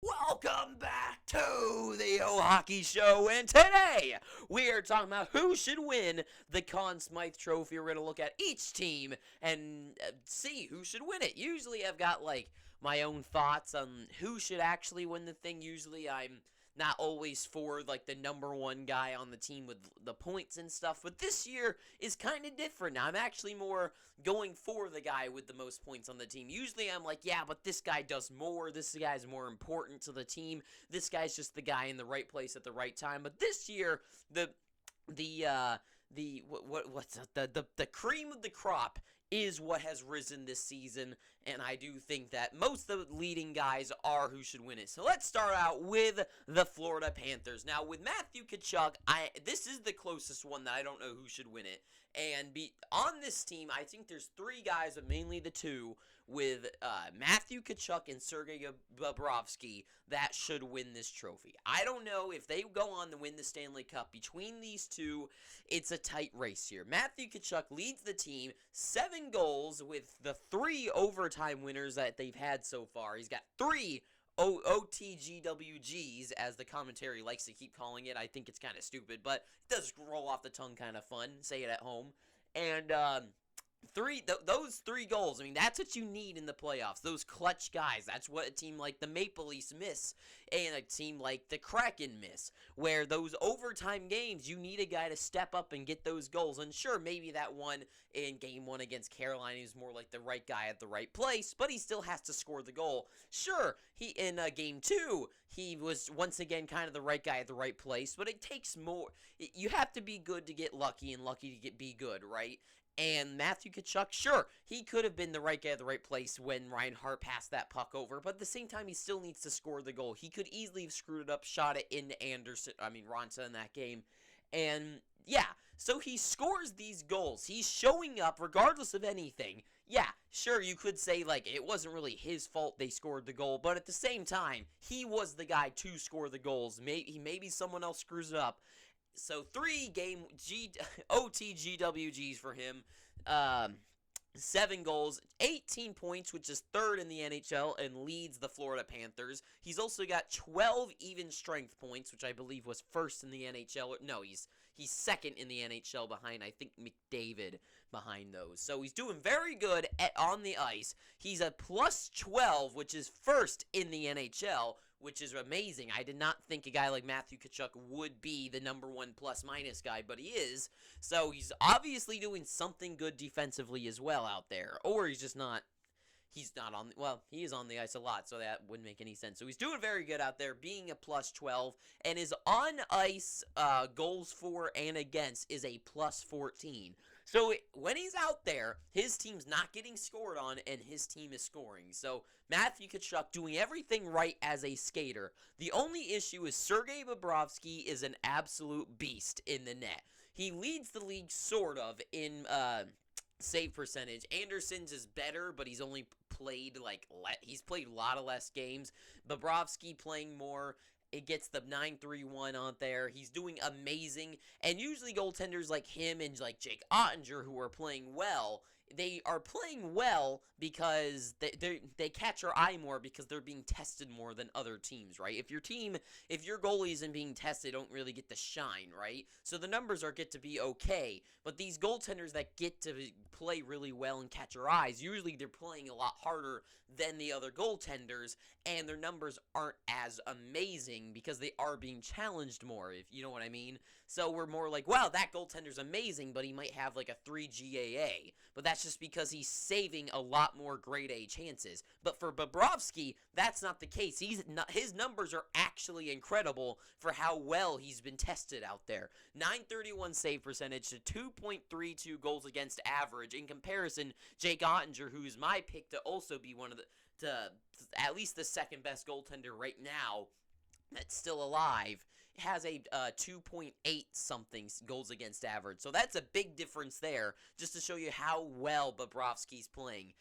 Welcome back to the Hockey Show, and today we are talking about who should win the Conn Smythe Trophy. We're going to look at each team and see who should win it. Usually I've got, my own thoughts on who should actually win the thing. Usually I'm not always for, the number one guy on the team with the points and stuff, but this year is kind of different. I'm actually more going for the guy with the most points on the team. Usually I'm like, yeah, but this guy does more. This guy's more important to the team. This guy's just the guy in the right place at the right time. But this year, the cream of the crop is what has risen this season, and I do think that most of the leading guys are who should win it. So let's start out with the Florida Panthers. Now, with Matthew Tkachuk, this is the closest one that I don't know who should win it. And on this team, I think there's three guys, but mainly the two, with Matthew Tkachuk and Sergei Bobrovsky that should win this trophy. I don't know if they go on to win the Stanley Cup. Between these two, it's a tight race here. Matthew Tkachuk leads the team, 7 goals with the 3 overtime winners that they've had so far. He's got 3 OTGWGs, as the commentary likes to keep calling it. I think it's kind of stupid, but it does roll off the tongue kind of fun. Say it at home. And those 3 goals, I mean, that's what you need in the playoffs. Those clutch guys. That's what a team like the Maple Leafs miss, and a team like the Kraken miss, where those overtime games, you need a guy to step up and get those goals. And sure, maybe that one in Game 1 against Carolina is more like the right guy at the right place, but he still has to score the goal. Sure, he in Game 2, he was once again kind of the right guy at the right place, but it takes more. You have to be good to get lucky, and lucky to be good, right? And Matthew Tkachuk, sure, he could have been the right guy at the right place when Reinhart passed that puck over, but at the same time, he still needs to score the goal. He could easily have screwed it up, shot it into Ronta in that game. And, yeah, so he scores these goals. He's showing up regardless of anything. Yeah, sure, you could say, it wasn't really his fault they scored the goal, but at the same time, he was the guy to score the goals. Maybe someone else screws it up. So 3 game OTGWGs for him. 7 goals, 18 points, which is 3rd in the NHL and leads the Florida Panthers. He's also got 12 even strength points, which I believe was 1st in the NHL. No, he's 2nd in the NHL behind, I think, McDavid behind those. So he's doing very good on the ice. He's a plus 12, which is 1st in the NHL, which is amazing. I did not think a guy like Matthew Tkachuk would be the number 1 plus-minus guy, but he is. So he's obviously doing something good defensively as well out there. Or he's just not. He's not on. Well, he is on the ice a lot, so that wouldn't make any sense. So he's doing very good out there, being a plus 12, and his on-ice goals for and against is a plus 14. So when he's out there, his team's not getting scored on, and his team is scoring. So Matthew Tkachuk doing everything right as a skater. The only issue is Sergei Bobrovsky is an absolute beast in the net. He leads the league sort of in save percentage. Anderson's is better, but he's only played he's played a lot of less games. Bobrovsky playing more. It gets the 9-3-1 on there. He's doing amazing. And usually goaltenders like him and Jake Ottinger, who are playing well, they are playing well because they catch your eye more because they're being tested more than other teams, right? If your goalie isn't being tested, they don't really get to shine, right? So the numbers get to be okay. But these goaltenders that get to play really well and catch your eyes, usually they're playing a lot harder than the other goaltenders, and their numbers aren't as amazing because they are being challenged more, if you know what I mean. So we're more like, wow, that goaltender's amazing, but he might have a 3 GAA. But that's just because he's saving a lot more grade A chances. But for Bobrovsky, that's not the case. His numbers are actually incredible for how well he's been tested out there. 931 save percentage to 2.32 goals against average. In comparison, Jake Ottinger, who is my pick to also be one of at least the second best goaltender right now that's still alive, has a 2.8 something goals against average. So that's a big difference there, just to show you how well Bobrovsky's playing.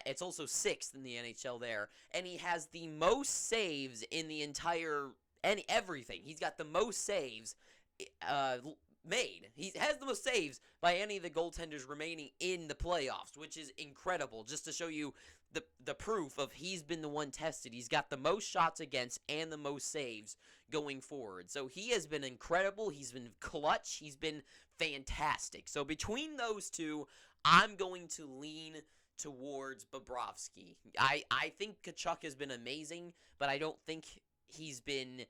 It's also 6th in the NHL there, and he has the most saves in the entire everything. He's got the most saves made. He has the most saves by any of the goaltenders remaining in the playoffs, which is incredible. Just to show you the proof of he's been the one tested. He's got the most shots against and the most saves going forward. So he has been incredible. He's been clutch. He's been fantastic. So between those two, I'm going to lean towards Bobrovsky. I think Tkachuk has been amazing, but I don't think he's been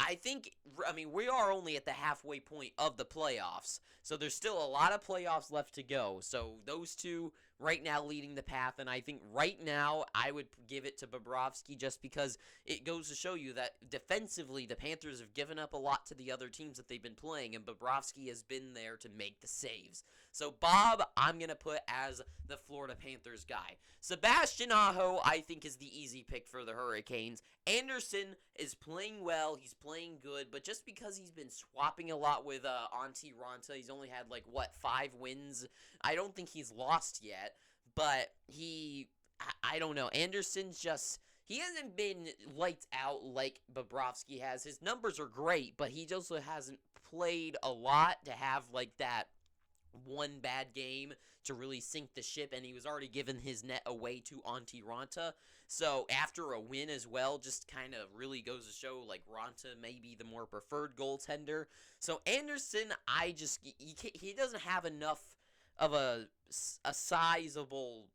I mean, we are only at the halfway point of the playoffs, so there's still a lot of playoffs left to go. So those two right now leading the path, and I think right now I would give it to Bobrovsky just because it goes to show you that defensively the Panthers have given up a lot to the other teams that they've been playing, and Bobrovsky has been there to make the saves. So Bob, I'm going to put as the Florida Panthers guy. Sebastian Aho, I think, is the easy pick for the Hurricanes. Anderson is playing well. He's playing good. But just because he's been swapping a lot with Antti Ranta, he's only had, 5 wins. I don't think he's lost yet. But I don't know. Anderson's just, he hasn't been lights out like Bobrovsky has. His numbers are great, but he also hasn't played a lot to have, that one bad game to really sink the ship, and he was already given his net away to Antti Ranta. So after a win as well, just kind of really goes to show Ranta may be the more preferred goaltender. So Anderson, he doesn't have enough of a sizable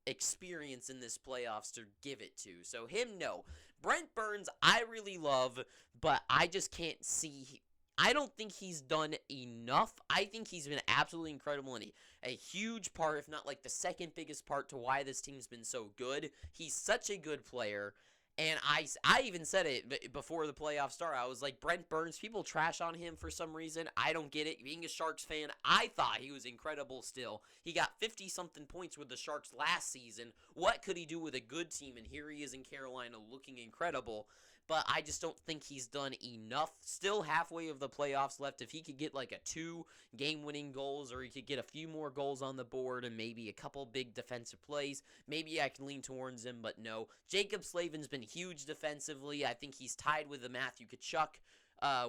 experience in this playoffs to give it to. So him, no. Brent Burns, I really love, but I just can't see. I don't think he's done enough. I think he's been absolutely incredible and a huge part, if not the second biggest part to why this team's been so good. He's such a good player. And I even said it before the playoffs started. I was like, Brent Burns, people trash on him for some reason. I don't get it. Being a Sharks fan, I thought he was incredible still. He got 50-something points with the Sharks last season. What could he do with a good team? And here he is in Carolina looking incredible. But I just don't think he's done enough. Still halfway of the playoffs left. If he could get a 2 game-winning goals, or he could get a few more goals on the board and maybe a couple big defensive plays, maybe I can lean towards him, but no. Jacob Slavin's been huge defensively. I think he's tied with the Matthew Tkachuk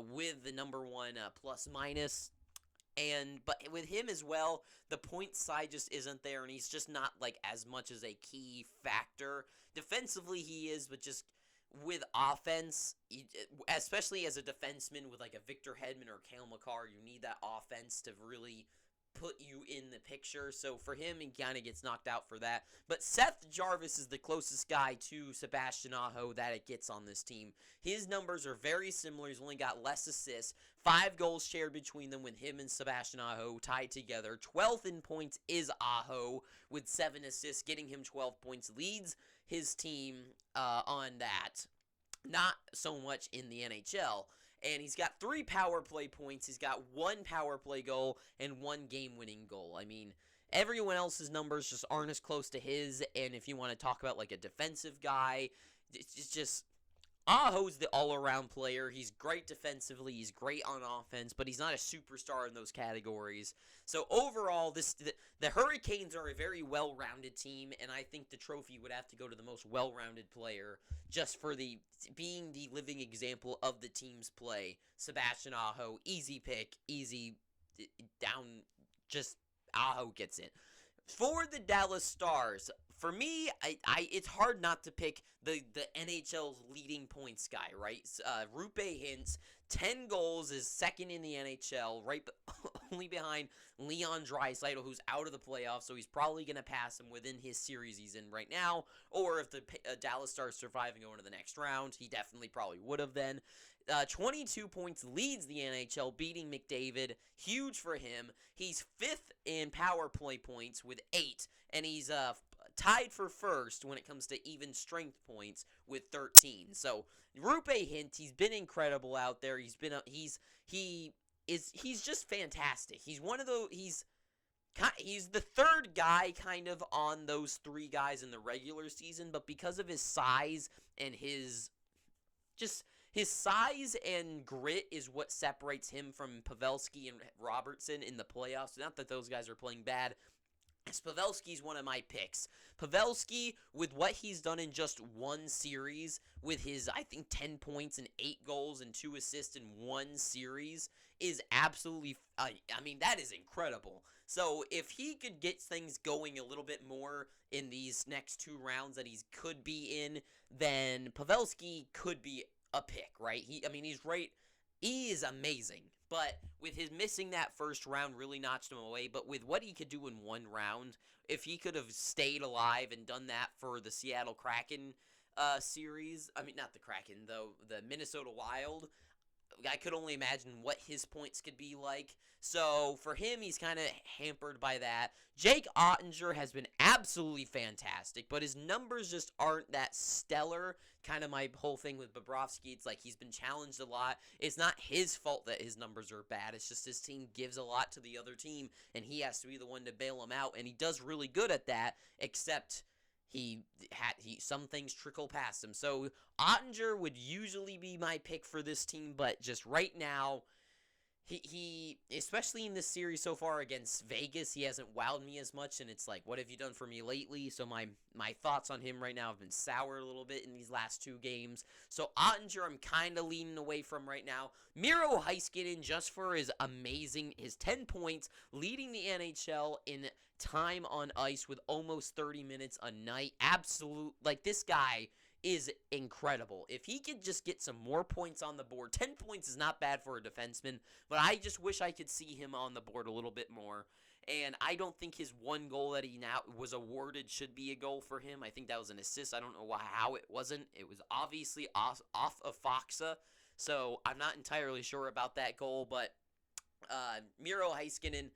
with the number 1 plus-minus. But with him as well, the point side just isn't there, and he's just not as much as a key factor. Defensively he is, but just with offense, especially as a defenseman with a Victor Hedman or Cale Makar, you need that offense to really put you in the picture. So for him, he kind of gets knocked out for that. But Seth Jarvis is the closest guy to Sebastian Aho that it gets on this team. His numbers are very similar. He's only got less assists. 5 goals shared between them with him and Sebastian Aho tied together. 12th in points is Aho with 7 assists, getting him 12 points. Leads his team on that. Not so much in the NHL. And he's got 3 power play points. He's got 1 power play goal and 1 game-winning goal. I mean, everyone else's numbers just aren't as close to his. And if you want to talk about a defensive guy, it's just Aho's the all-around player. He's great defensively. He's great on offense, but he's not a superstar in those categories. So overall, the Hurricanes are a very well-rounded team, and I think the trophy would have to go to the most well-rounded player just for being the living example of the team's play. Sebastian Aho, easy pick, easy down, just Aho gets it. For the Dallas Stars, for me, it's hard not to pick the NHL's leading points guy, right? Rupe Hintz, 10 goals, is second in the NHL, right only behind Leon Draisaitl, who's out of the playoffs, so he's probably going to pass him within his series he's in right now, or if the Dallas Stars survive and go into the next round, he definitely probably would have then. 22 points, leads the NHL, beating McDavid. Huge for him. He's 5th in power play points with 8, and he's tied for first when it comes to even strength points with 13. So Rupe Hintz, he's been incredible out there. He's just fantastic. He's one of those. He's the third guy kind of on those 3 guys in the regular season, but because of his size and his size and grit is what separates him from Pavelski and Robertson in the playoffs. Not that those guys are playing bad. Pavelski's one of my picks. Pavelski, with what he's done in just one series, with his, I think, 10 points and 8 goals and 2 assists in one series, is absolutely, that is incredible. So, if he could get things going a little bit more in these next 2 rounds that he could be in, then Pavelski could be a pick, right? He's right. He is amazing. But with his missing that first round really notched him away. But with what he could do in one round, if he could have stayed alive and done that for the Seattle Kraken series, not the Kraken, though, the Minnesota Wild, I could only imagine what his points could be like. So for him, he's kind of hampered by that. Jake Ottinger has been absolutely fantastic, but his numbers just aren't that stellar. Kind of my whole thing with Bobrovsky, it's like he's been challenged a lot. It's not his fault that his numbers are bad. It's just his team gives a lot to the other team, and he has to be the one to bail him out, and he does really good at that, except some things trickle past him. So Ottinger would usually be my pick for this team, but just right now, he especially in this series so far against Vegas, he hasn't wowed me as much, and it's like, what have you done for me lately? So my thoughts on him right now have been sour a little bit in these last 2 games. So Ottinger, I'm kind of leaning away from right now. Miro Heiskanen, just for his 10 points, leading the NHL in time on ice with almost 30 minutes a night. This guy is incredible. If he could just get some more points on the board, 10 points is not bad for a defenseman, but I just wish I could see him on the board a little bit more. And I don't think his 1 goal that he now was awarded should be a goal for him. I think that was an assist. I don't know how it wasn't. It was obviously off of Foxa, so I'm not entirely sure about that goal, but Miro Heiskanen,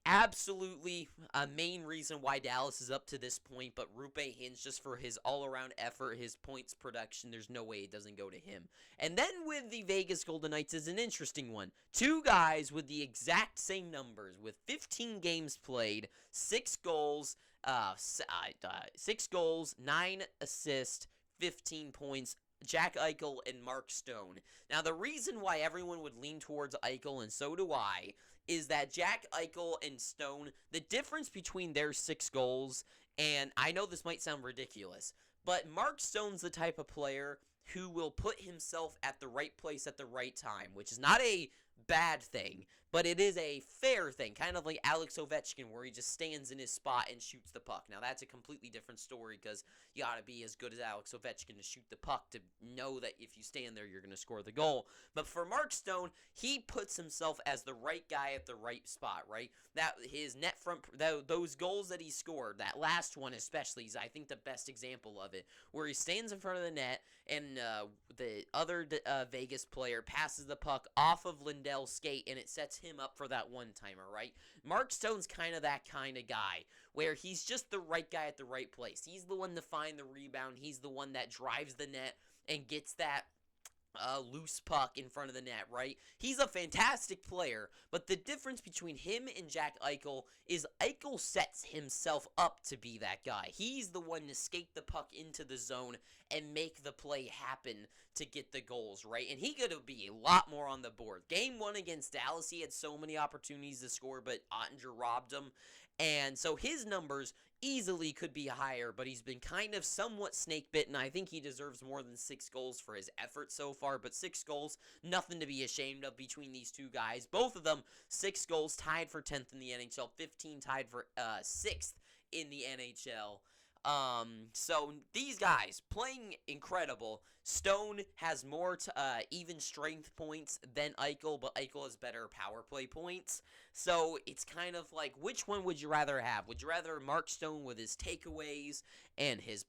absolutely a main reason why Dallas is up to this point, but Rupe Hintz, just for his all-around effort, his points production, there's no way it doesn't go to him. And then with the Vegas Golden Knights is an interesting one. 2 guys with the exact same numbers, with 15 games played, 6 goals, 9 assists, 15 points, Jack Eichel and Mark Stone. Now, the reason why everyone would lean towards Eichel, and so do I, is that Jack Eichel and Stone, the difference between their 6 goals, and I know this might sound ridiculous, but Mark Stone's the type of player who will put himself at the right place at the right time, which is not a bad thing, but it is a fair thing, kind of like Alex Ovechkin, where he just stands in his spot and shoots the puck. Now, that's a completely different story, because you gotta be as good as Alex Ovechkin to shoot the puck to know that if you stand there, you're gonna score the goal. But for Mark Stone, he puts himself as the right guy at the right spot, right? That his net front, those goals that he scored, that last one especially, is I think the best example of it, where he stands in front of the net and the other Vegas player passes the puck off of Lindell's skate, and it sets him up for that one-timer, right? Mark Stone's kind of that kind of guy, where he's just the right guy at the right place. He's the one to find the rebound. He's the one that drives the net and gets that loose puck in front of the net, right? He's a fantastic player, but the difference between him and Jack Eichel is Eichel sets himself up to be that guy. He's the one to skate the puck into the zone and make the play happen to get the goals, right? And he could be a lot more on the board. Game 1 against Dallas, he had so many opportunities to score, but Ottinger robbed him. And so his numbers easily could be higher, but he's been kind of somewhat snake-bitten. I think he deserves more than 6 goals for his effort so far, but 6 goals, nothing to be ashamed of between these 2 guys. Both of them, 6 goals, tied for 10th in the NHL, 15 tied for 6th in the NHL. So these guys playing incredible. Stone has more even strength points than Eichel, but Eichel has better power play points. So it's kind of like, which one would you rather have? Would you rather Mark Stone with his takeaways and his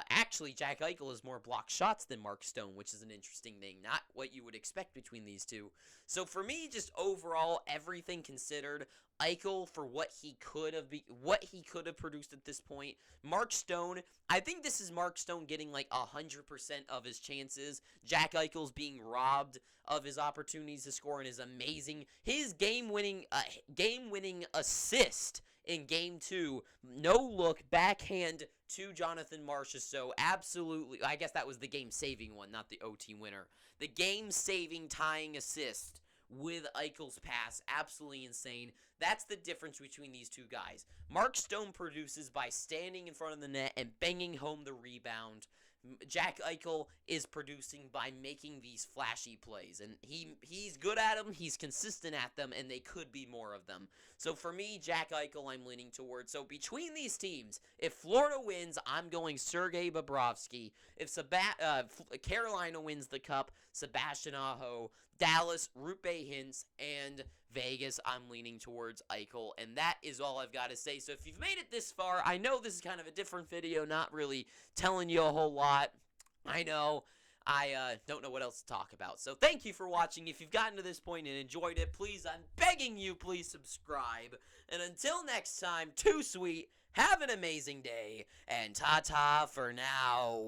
actually Jack Eichel has more blocked shots than Mark Stone, which is an interesting thing, not what you would expect between these 2. So for me, just overall, everything considered, Eichel for what he could have produced at this point. Mark Stone, I think this is Mark Stone getting like 100% of his chances. Jack Eichel's being robbed of his opportunities to score and is amazing. His game-winning assist in Game 2, no-look backhand to Jonathan Marchessault. So absolutely, I guess that was the game-saving one, not the OT winner. The game-saving tying assist with Eichel's pass. Absolutely insane. That's the difference between these two guys. Mark Stone produces by standing in front of the net and banging home the rebound. Jack Eichel is producing by making these flashy plays, and he's good at them, he's consistent at them, and they could be more of them. So for me, Jack Eichel, I'm leaning towards. So between these teams, if Florida wins, I'm going Sergei Bobrovsky. If Carolina wins the Cup, Sebastian Aho. Dallas, Rupe Hintz, and Vegas, I'm leaning towards Eichel, and that is all I've got to say. So if you've made it this far, I know this is kind of a different video, not really telling you a whole lot. I know. I don't know what else to talk about. So thank you for watching. If you've gotten to this point and enjoyed it, please, I'm begging you, please subscribe. And until next time, too sweet, have an amazing day, and ta-ta for now.